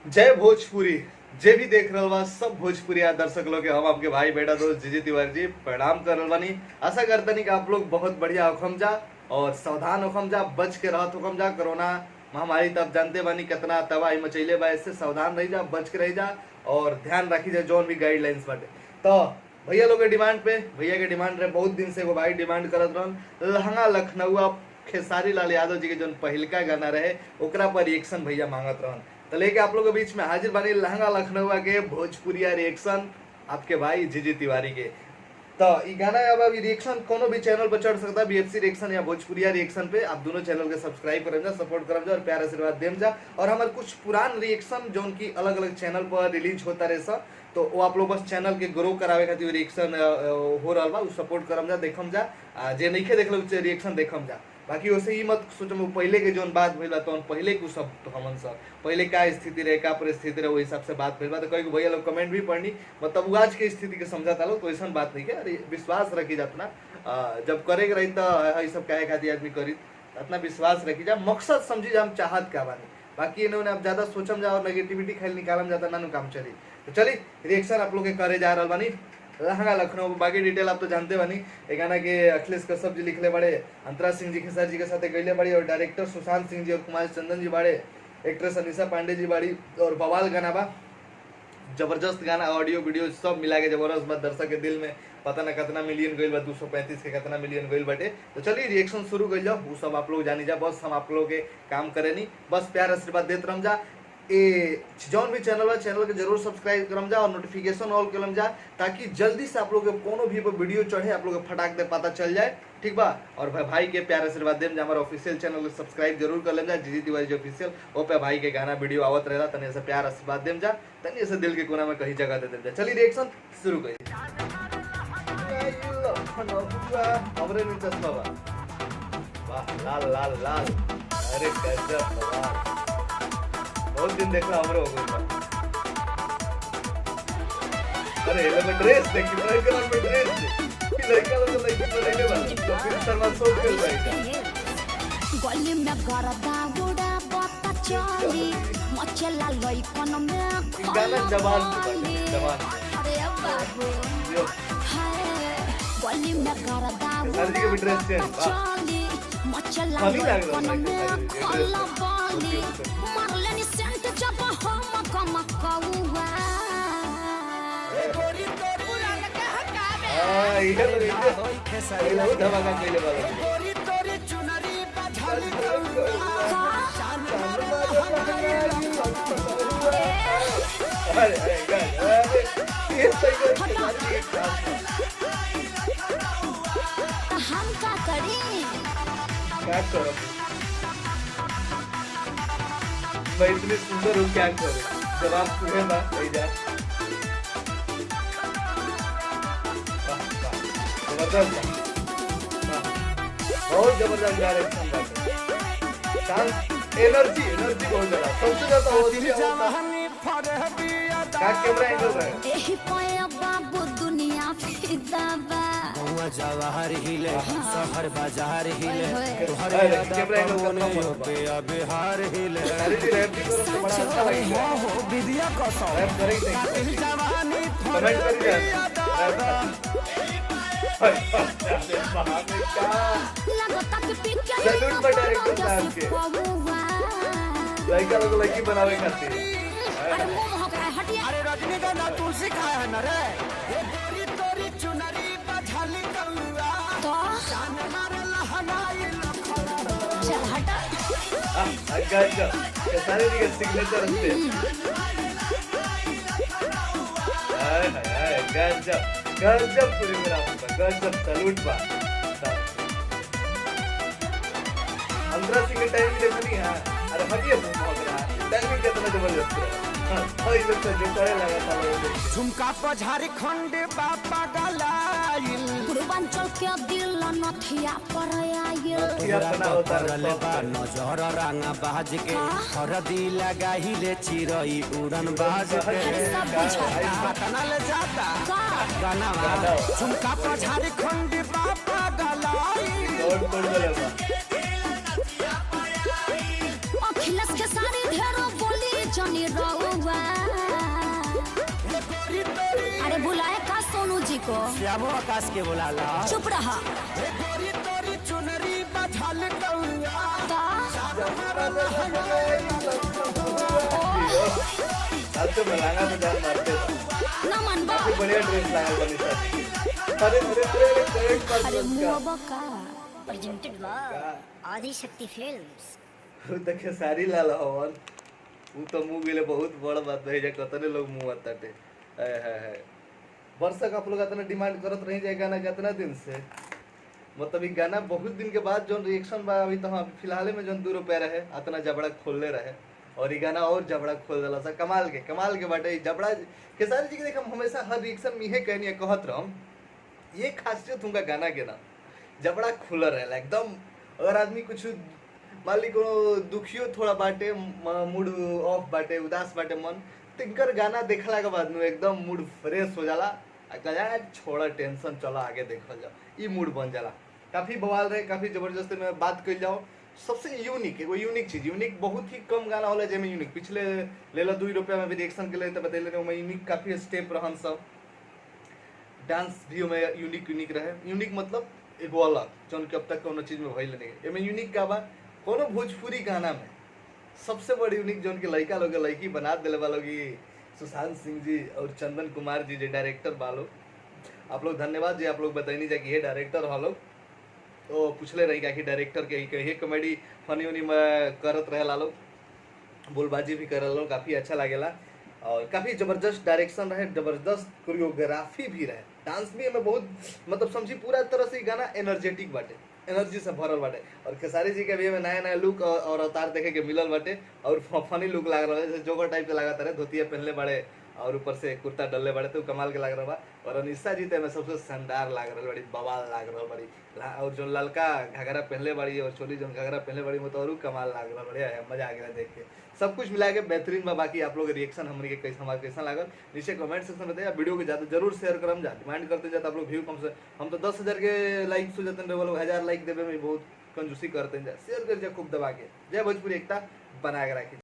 जय भोजपुरी। जे भी देख रहल बा सब भोजपुरी दर्शक लोग के हम आपके भाई बेटा दोस्त जीजी तिवारी जी प्रणाम कर रहल बानी। आशा करतनी कि आप लोग बहुत बढ़िया होखम जा और सावधान होखम जा, बच के रहत होखम जा। कोरोना महामारी तब जानते बानी कितना तबाही मचैले बा, इससे सावधान रही जा, बच के रही जा और ध्यान रखी जा जोन भी गाइडलाइंस बाटे। तो भैया लोग के डिमांड पे, भैया के डिमांड रहे बहुत दिन से एगो भाई डिमांड करत रहन लहंगा लखनऊ खेसारी लाल यादव जी के जो पहिलका गाना रहे ओकरा पर रिएक्शन भैया मांगत रहन। तो लेके आप लोगों के बीच में हाजिर बनी लहंगा लखनऊ के भोजपुरिया रिएक्शन आपके भाई जीजी तिवारी के। तो ये गाना अब रिएक्शन कोनो भी चैनल पर चढ़ सकता है, बीएफसी रिएक्शन या भोजपुरिया रिएक्शन पे। आप दोनों चैनल के सब्सक्राइब करम जा, सपोर्ट करम जा और प्यार आशीर्वाद देम जा। और हमारे कुछ पुरान रिएक्शन जो उनकी अलग अलग चैनल पर रिलीज होता रहे सब, तो वो आप लोग बस चैनल के ग्रो करावे खातिर रिएक्शन हो रहा बा, सपोर्ट करम जा, देखम जा। जे नहीं देख लो रिएक्शन देखम जा। बाकी वैसे ही मत सोचो पहले के जो बात भइल बा तो पहले के सब तो हमन सब पहले का स्थिति रहे, का परिस्थिति रहे, वही हिसाब से बात भइल बा। तो कई भैया लोग कमेंट भी पढ़नी, मतलब आज के स्थिति के समझाता लोग, तो ऐसा बात नहीं है। अरे विश्वास रखी जा अपना, जब करे के रही तो सब कहे खातिर आदमी करी, अपना विश्वास रखी जा, मकसद समझी जा हम चाहत क्या बानी। बाकी इन्होंने अब ज्यादा सोचम जा और नेगेटिविटी खाली निकालम जाता ना काम चली। तो चलिए रिएक्शन आप लोग के करे जा रहा बानी लहंगा लखनऊ। बाकी डिटेल आप तो जानते बानी। ये गाना के अखिलेश कश्यप जी लिखले बड़े, अंतरा सिंह जी खेसारी जी के साथ गईले बड़ी और डायरेक्टर सुशांत सिंह जी और कुमार चंदन जी बाड़े, एक्ट्रेस अनिशा पांडे जी बाड़ी। और बवाल गाना बा, जबरदस्त गाना, ऑडियो वीडियो सब मिला के जबरदस्त बात। दर्शक के दिल में पता ना कितना मिलियन गईल बा, 235 के कितना मिलियन गईल बाटे। तो चलिए रिएक्शन शुरू कर जाओ, वो सब आप लोग जानी जा। बस हम आप लोग के काम करे नहीं, बस प्यार आशीर्वाद देते रह जा। जौन भी चैनल के जरूर सब्सक्राइब करम जा और नोटिफिकेशन ऑल करम जा, ताकि जल्दी से आप लोग के कोनो भी वीडियो चढ़े आप लोग के फटाक दे पता चल जाए, ठीक बा। और भाई के प्यार आशीर्वाद देम जा। हमारा ऑफिशियल चैनल को सब्सक्राइब जरूर कर लेम जा, जीजी तिवारी जी ऑफिशियल। वो पे भाई के गाना वीडियो आवत रहेला, तनी से प्यार आशीर्वाद देम जा, तनी से दिल के कोना में कहीं जगह दे देम जा। चलिए रिएक्शन शुरू करिए। हमरे में चश्मा बा, वाह लाल लाल लाल, अरे गजब वाह, बहुत दिन देखला हमरो हो गइल। अरे ये लोग ड्रेस देखी, लड़का लोग में ड्रेस देखी, लड़का लोग लड़की बनाइले बा, तो फिर शर्मा सोच के जाएगा। गली में गरदा गुड़ा बता चली, मचला लइकन में गाना जवान जवान। अरे बाबू हाय, गली में गरदा सरजी के ड्रेस चली, मचला लइकन में खला बाली, मारले नि सेंट जब हम कम कौवा। ए गोरी तोर पुरान के हकावे, हां ये लोग धमाका कइले वाला। गोरी तोरी चुनरी बझल कौवा, चांद अरे ये सही हम का करी, क्या करो मैं इतनी सुंदर हूँ, क्या करूँ जब आप सुने ना सही जा। जबरदस्त, बहुत जबरदस्त गा रहे हैं। एनर्जी एनर्जी बहुत ज्यादा, सबसे ज्यादा होती है क्या कैमरा एंगल है। एही पाया बाबू दुनिया फिदा बा, गौवा जवाहर हिले, शहर बाजार हिले, तोहर कैमरा एंगल करना पे बिहार हिले। अरे जी रैप भी करो तो बड़ा अच्छा लगेगा। हो विद्या कसम रैप करेंगे दिल जवानी कमेंट करिए। लगता कि पिक्चर सैल्यूट पर डायरेक्टर साहब के, लड़का लोग लड़की बनावे खातिर। अरे मुंह हकरा हटिया, अरे रजनीगंधा तुलसी खाए है न रे, ये गोरी तोरी चुनरी बझल कौवा, तो जान मारे लहनाई लखनऊ। चल हटा। गजब, ये सारे जी के सिग्नेचर होते हैं। गजब गजब पूरी मेरा गजब, सैल्यूट बा। अंतरा सिंह के टाइम भी देखनी है। अरे हटिए टाइमिंग कितना जबरदस्त है। हां ये तो जो करे लगा था झुमका पर झारखंड बापा गलाइल, पूर्वांचल के दिल नथिया पर आइल, अपना होता रले बा नजर रंगा बाज के, हरदी लगाहिले चिरई उड़न बाज के। कनल जाता गाना झुमका पर झारखंड बापा गलाइल, तोड़ तोड़ लगा। अखिलेश के सारी ढेरों बोली जनी रहुआ। अरे बुलाए का सोनू जी को? श्यामो आकाश के बुलाला। चुप रहा। गोरी तोरी चुनरी बझल कौआ। आज तो मलांगा में जान मारते ना मनबा। बढ़िया ड्रेस लागल बनी सर। अरे करेक्ट बात अरे का मुआ का presented by Adi Shakti Films. उ त खेसारी लाल हवन उ त मुंह गेले बहुत बड़ बात है जे कतने लोग मुंह अताटे है वर्षक आप लोग इतना डिमांड करत रही जाए गाना कितना दिन से मतलब ई गाना बहुत दिन के बाद जोन रिएक्शन बा अभी तो हम फिलहाल में जोन 2 रुपया रहे इतना जबड़ा खोलले रहे और ई गाना और जबड़ा खोल देला सा कमाल के बाटे ई जबड़ा खेसारी जी के देख हम हमेशा हर रिएक्शन में यही कहनी कहत रहम ये खासियत उनका गाना के ना जबड़ा खुला रहेला एकदम अगर आदमी कुछ मान ली कोनो दुखियो थोड़ा बाटे मूड ऑफ बाटे उदास बाटे मन तो इनकर गाना देखला के बाद में एकदम मूड फ्रेश हो जाला कहा छोड़ा टेंशन चलो आगे देखल जाओ ई मूड बन जाला काफी बवाल रहे काफी जबरदस्त में बात कल जाओ सबसे यूनिक एगो यूनिक चीज यूनिक बहुत ही कम गाना होला जेमे यूनिक पिछले लेला 2 रुपया में भी रिएक्शन के लिए तो बतैले रहे यूनिक काफी स्टेप रहन सब डांस भी में यूनिक रहे यूनिक मतलब एगो अलग जौन कि अब तक कोनो चीज में भइल नहीं एमे यूनिक का बा कोनो भोजपुरी गाना में सबसे बड़ी यूनिक जौन के लड़का लोग लड़की बना देले बा लोग सुशांत सिंह जी और चंदन कुमार जी जो डायरेक्टर बा लोग आप लोग धन्यवाद जी आप लोग बताइनी जा कि ये डायरेक्टर हा लोग तो पूछले रही कि डायरेक्टर के ये कॉमेडी फनी उनी में करत रहे ला लोग बोलबाजी भी कर लो काफी अच्छा लागेला और काफी जबरदस्त डायरेक्शन रहे जबरदस्त कोरियोग्राफी भी रहे डांस भी हमें बहुत मतलब समझी पूरा तरह से गाना एनर्जेटिक बाटे एनर्जी से भरल बाटे और खेसारी जी के भी हमें नया लुक और अवतार देखे के मिलल बाटे और फनी लुक लाग रहा है जोगर टाइप के लगा रहे धोतिया पहनले बड़े और ऊपर से कुर्ता डलले बड़े तो कमाल के लाग रहा बा और अनिशा जी तो सबसे शानदार लाग रहा बड़ी बवाल लाग रहा बड़ी और जो ललका घाघरा पहनले बड़ी और छोली जो घाघरा पहनले बड़ी वो तो और कमाल लाग रहा बढ़िया है मजा आ गया देख के सब कुछ मिला के बेहतरीन बा बाकी आप लोग रिएक्शन हमारे के कैसा हमारा कैसा लागल नीचे कमेंट सेक्शन में बताइए वीडियो को ज्यादा जरूर शेयर करम जा डिमांड करते जाते आप लोग व्यू कम से हम तो 10,000 के लाइक्स हो जाते हैं लोग 1000 लाइक देवे में बहुत कंजूसी करते हैं शेयर कर खूब दबा के जय भोजपुरी एकता बना के रखी।